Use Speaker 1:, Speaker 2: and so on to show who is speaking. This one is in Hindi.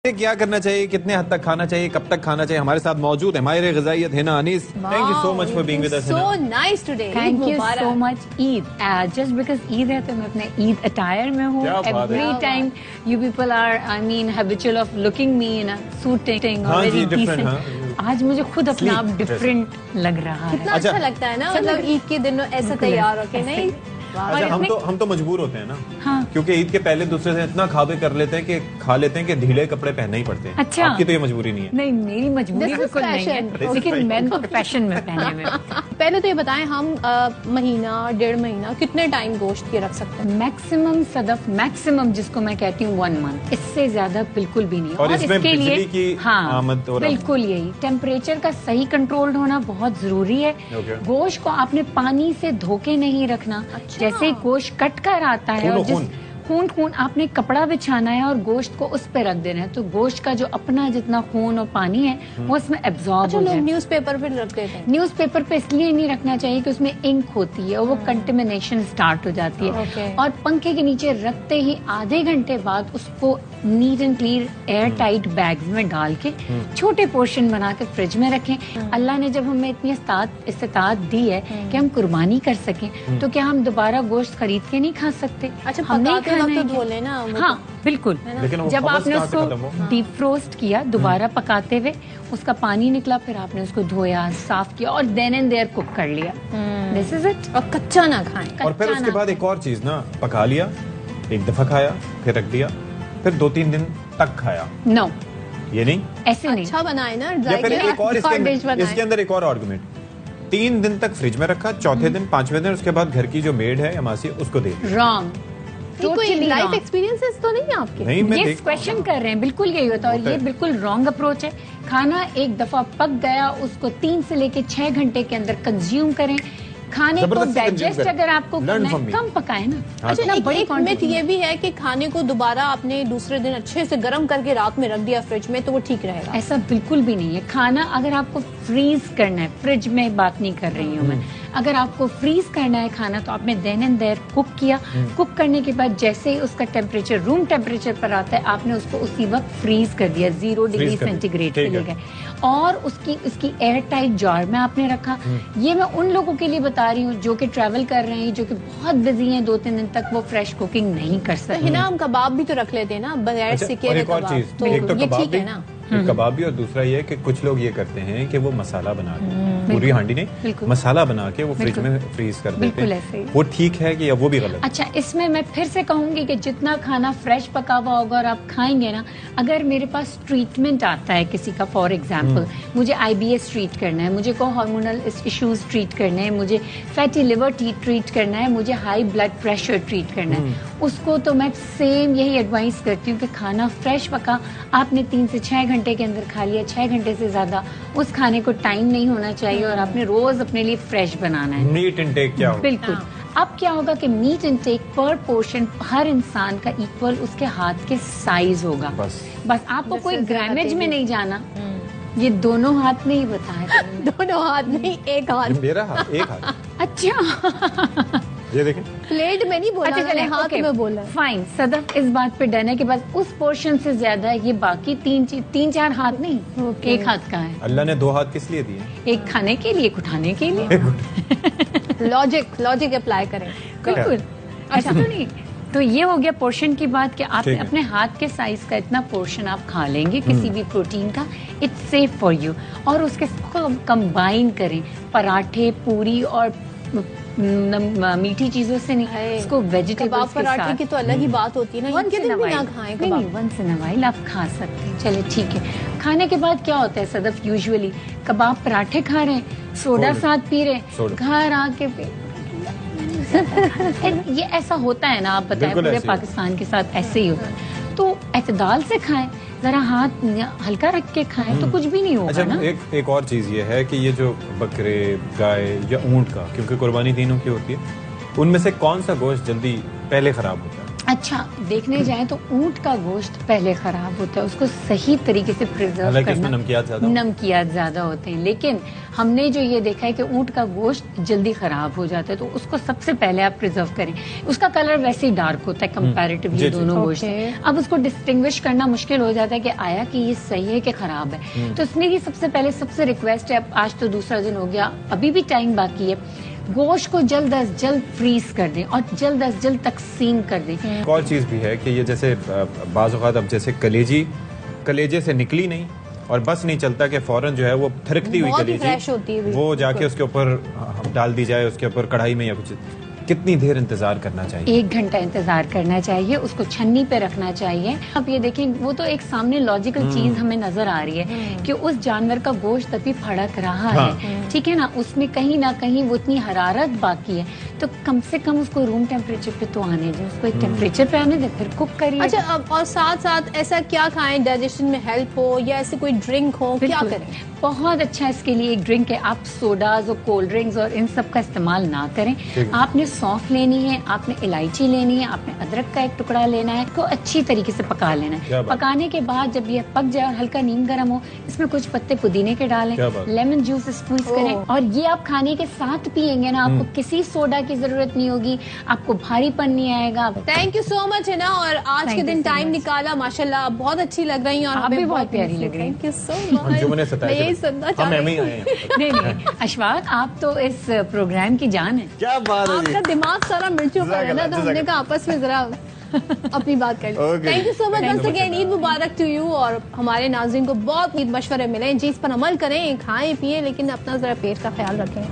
Speaker 1: क्या करना चाहिए, कितने हद तक खाना चाहिए, कब तक खाना चाहिए? हमारे साथ मौजूद है माहिर ग़िज़ाइयत Hina Anees. Thank you so much for being with us.
Speaker 2: So nice today.
Speaker 3: Thank you so much. Eid just because Eid है तो मैं अपने ईद अटायर में हूँ। Every time you people are I mean habitual of looking me in a suiting और वेरी डिसेंट। आज मुझे खुद अपना आप डिफरेंट लग रहा है।
Speaker 2: कितना अच्छा लगता है ना, मतलब ईद के दिन ऐसा तैयार होके नहीं।
Speaker 1: अच्छा, हम तो मजबूर होते हैं ना।
Speaker 3: हाँ।
Speaker 1: क्योंकि ईद के पहले दूसरे दिन इतना खावे कर लेते हैं कि खा लेते हैं कि ढीले कपड़े पहनने ही पड़ते हैं।
Speaker 3: अच्छा,
Speaker 1: आपकी तो ये मजबूरी नहीं है।
Speaker 3: नहीं, मेरी मजबूरी बिल्कुल नहीं है, लेकिन मैं तो फैशन में पहने में।
Speaker 2: पहले तो ये बताएं, हम महीना 1.5 महीना कितने टाइम गोश्त के रख सकते हैं?
Speaker 3: मैक्सिमम सदफ, मैक्सिमम जिसको मैं कहती हूँ 1 मंथ, इससे ज्यादा बिल्कुल भी नहीं।
Speaker 1: और इसमें
Speaker 3: इसके लिए
Speaker 1: की
Speaker 3: हाँ
Speaker 1: आमद
Speaker 3: बिल्कुल यही टेम्परेचर का सही कंट्रोल होना बहुत जरूरी है। गोश्त को आपने पानी से धो के नहीं रखना। जैसे ही गोश्त कट कर आता है और जिस खून आपने कपड़ा बिछाना है और गोश्त को उस पे रख देना है, तो गोश्त का जो अपना जितना खून और पानी है वो इसमें एब्जॉर्ब हो जाए।
Speaker 2: न्यूज़पेपर पे रख देते हैं।
Speaker 3: न्यूज़पेपर पे इसलिए नहीं रखना चाहिए कि उसमें इंक होती है और वो कंटेमिनेशन स्टार्ट हो जाती है। और पंखे के नीचे रखते ही आधे घंटे बाद उसको neat and clean air tight bags में डाल के छोटे पोर्शन बना के फ्रिज में रखें। अल्लाह ने जब हमें इतनी इस्तात दी है कि हम कुर्बानी कर सकें, तो क्या हम दोबारा गोश्त खरीद के नहीं खा सकते?
Speaker 2: अच्छा, पकाते वक्त तो धो लेना।
Speaker 3: हाँ बिल्कुल। जब आपने उसको डीप फ्रोस्ट किया, दोबारा पकाते हुए उसका पानी निकला, फिर आपने उसको धोया, साफ किया और देन एंड देयर कुक कर लिया। This is it. और कच्चा ना खाएं।
Speaker 1: और फिर उसके बाद एक और चीज ना, पका लिया, एक दफा खाया, फिर रख दिया, फिर 2-3 दिन तक खाया।
Speaker 3: नो,
Speaker 1: ये नहीं,
Speaker 3: ऐसे नहीं।
Speaker 2: अच्छा बनाए ना।
Speaker 1: या फिर एक और इसके अंदर एक और आर्गुमेंट, 3 दिन तक फ्रिज में रखा, चौथे दिन 5वें दिन उसके बाद घर की जो मेड है या मासी उसको दे दी।
Speaker 3: रॉन्ग।
Speaker 2: कोई लाइफ एक्सपीरियंसेस तो नहीं आपके?
Speaker 1: नहीं, मैं
Speaker 3: ये क्वेश्चन कर रहे हैं, बिल्कुल यही होता है और ये बिल्कुल रॉन्ग अप्रोच है। खाना एक दफा पक गया, उसको 3 से लेके 6 घंटे के अंदर कंज्यूम करें। खाने को डाइजेस्ट अगर आपको करना है, कम पकाए ना।
Speaker 2: अच्छा, बड़ी मिथ ये भी है कि खाने को दोबारा आपने दूसरे दिन अच्छे से गर्म करके रात में रख दिया फ्रिज में तो वो ठीक रहेगा।
Speaker 3: ऐसा बिल्कुल भी नहीं है। खाना अगर आपको फ्रीज करना है, फ्रिज में बात नहीं कर रही हूँ मैं, अगर आपको फ्रीज करना है खाना तो आपने देन एंड देयर कुक किया। कुक करने के बाद जैसे ही उसका टेम्परेचर रूम टेम्परेचर पर आता है, आपने उसको उसी वक्त फ्रीज कर दिया 0 डिग्री सेंटीग्रेड पे ले गए और उसकी एयर टाइट जार में आपने रखा। ये मैं उन लोगों के लिए बता रही हूँ जो कि ट्रैवल कर रहे हैं, जो कि बहुत बिजी हैं, 2-3 दिन तक वो फ्रेश कुकिंग नहीं कर सकते।
Speaker 2: हिना, हम कबाब भी तो रख लेते हैं ना बगैर सिके हुए कबाब।
Speaker 1: तो ये ठीक है ना? कबाब भी, और दूसरा ये कि कुछ लोग ये करते हैं कि वो मसाला बना के, पूरी हांडी नहीं, मसाला बना के वो फ्रिज में फ्रीज कर देते हैं। वो ठीक है कि या वो भी गलत?
Speaker 3: अच्छा, इसमें मैं फिर से कहूंगी कि जितना खाना फ्रेश पका हुआ होगा और आप खाएंगे ना, अगर मेरे पास ट्रीटमेंट आता है किसी का, फॉर एग्जाम्पल मुझे IBS ट्रीट करना है, मुझे को हार्मोनल इश्यूज ट्रीट करने हैं, मुझे फैटी लिवर ट्रीट करना है, मुझे हाई ब्लड प्रेशर ट्रीट करना है, उसको तो मैं सेम यही एडवाइस करती हूँ कि खाना फ्रेश पका, आपने 3 से 6 घंटे के अंदर खा लिया, 6 घंटे से ज्यादा उस खाने को टाइम नहीं होना चाहिए और आपने रोज अपने लिए फ्रेश बनाना है।
Speaker 1: मीट इनटेक क्या होगा?
Speaker 3: बिल्कुल। अब क्या होगा कि मीट इनटेक पर पोर्शन हर इंसान का इक्वल उसके हाथ के साइज होगा। बस आपको कोई ग्रामेज में नहीं जाना। ये दोनों हाथ में ही बताया।
Speaker 2: दोनों हाथ नहीं, एक हाथ।
Speaker 1: मेरा हाथ, एक हाथ।
Speaker 3: अच्छा,
Speaker 1: ये देखें,
Speaker 2: प्लेट में नहीं बोला,
Speaker 3: अच्छा चले,
Speaker 2: हाथ में बोला।
Speaker 3: फाइन, सदफ इस बात पे डन है कि बस उस पोर्शन से ज्यादा ये बाकी 3-4 हाथ नहीं, एक हाथ का है।
Speaker 1: अल्लाह ने 2 हाथ किस लिए दिए?
Speaker 3: एक खाने के लिए, एक उठाने के लिए।
Speaker 2: लॉजिक अप्लाई करें।
Speaker 3: बिल्कुल। अच्छा, तो नहीं, तो ये हो गया पोर्शन की बात कि आप अपने हाथ के साइज का इतना पोर्शन आप खा लेंगे किसी भी प्रोटीन का, इट्स सेफ फॉर यू। और उसके कंबाइन करें, पराठे, पूरी और मीठी चीजों से नहीं, इसको वेजिटेबल्स के साथ।
Speaker 2: पराठे की तो अलग ही बात होती है ना,
Speaker 3: वंस इन अ व्हाइल आप खा सकते हैं, चले ठीक है। खाने के बाद क्या होता है सदफ, यूजुअली कबाब पराठे खा रहे हैं, सोडा साथ पी रहे हैं, घर आके ये ऐसा होता है ना, आप बताएं, पूरे पाकिस्तान के साथ ऐसे ही होता है। तो एतदाल से खाएं, जरा हाथ हल्का रख के खाएं तो कुछ भी नहीं होगा।
Speaker 1: अच्छा,
Speaker 3: ना?
Speaker 1: एक और चीज ये है कि ये जो बकरे, गाय या ऊंट का, क्योंकि कुर्बानी तीनों की होती है, उनमें से कौन सा गोश्त जल्दी पहले खराब होता है?
Speaker 3: अच्छा देखने जाएं तो ऊंट का गोश्त पहले खराब होता है, उसको सही तरीके से प्रिजर्व करना, नमकियात ज्यादा होते हैं, लेकिन हमने जो ये देखा है कि ऊंट का गोश्त जल्दी खराब हो जाता है, तो उसको सबसे पहले आप प्रिजर्व करें। उसका कलर वैसे ही डार्क होता है कंपैरेटिवली दोनों गोश्त। अब उसको डिस्टिंग्विश करना मुश्किल हो जाता है कि आया कि ये सही है कि खराब है। तो इसमें सबसे पहले सबसे रिक्वेस्ट है, अब आज तो दूसरा दिन हो गया, अभी भी टाइम बाकी है, गोश्त को जल्द अज जल्द फ्रीज कर दें और जल्द अज जल्द तकसीम कर दें।
Speaker 1: एक और चीज भी है कि ये जैसे बाज़ औक़ात अब जैसे कलेजे से निकली नहीं और बस नहीं चलता कि फौरन जो है वो थरकती हुई कलेजी वो जाके उसके ऊपर डाल दी जाए, उसके ऊपर कढ़ाई में या कुछ। कितनी देर इंतजार करना चाहिए?
Speaker 3: 1 घंटा इंतजार करना चाहिए, उसको छन्नी पे रखना चाहिए। अब ये देखें, वो तो एक सामने लॉजिकल चीज हमें नजर आ रही है कि उस जानवर का गोश्त अभी फड़क रहा है, ठीक है ना, उसमें कहीं ना कहीं वो इतनी हरारत बाकी है, तो कम से कम उसको रूम टेम्परेचर पे तो आने दें, उसको एक टेम्परेचर पे आने दें, फिर कुक करिए।
Speaker 2: अच्छा, अब और साथ साथ ऐसा क्या खाएं डाइजेशन में हेल्प हो, या ऐसे कोई ड्रिंक हो, क्या करें?
Speaker 3: बहुत अच्छा इसके लिए एक ड्रिंक है, आप सोडाज और कोल्ड ड्रिंक्स और इन सब का इस्तेमाल ना करें। आपने सौंफ लेनी है, आपने इलायची लेनी है, आपने अदरक का एक टुकड़ा लेना है, इसको अच्छी तरीके से पका लेना है। पकाने के बाद जब ये पक जाए और हल्का नीम गर्म हो, इसमें कुछ पत्ते पुदीने के डालें, लेमन जूस स्क्वीज करें, और ये आप खाने के साथ पियेंगे ना, आपको किसी सोडा की जरूरत नहीं होगी, आपको भारीपन नहीं आएगा।
Speaker 2: थैंक यू सो मच है ना, और आज के दिन टाइम निकाला, माशाल्लाह बहुत अच्छी लग रही हैं और
Speaker 3: आप भी बहुत प्यारी लग रही हैं।
Speaker 2: Thank you so much. सुनना
Speaker 3: नहीं अशफाक, आप तो इस प्रोग्राम की जान है।
Speaker 1: क्या बात है,
Speaker 2: आपका दिमाग सारा मिर्चों का है ना, तो हमने कहा आपस में जरा अपनी बात कर ली। Thank you so much once again, Eid Mubarak to you, और हमारे नाज़रीन को बहुत ईद मशवरे मिले, जिस पर अमल करें, खाएं पिए, लेकिन अपना जरा पेट का ख्याल रखें।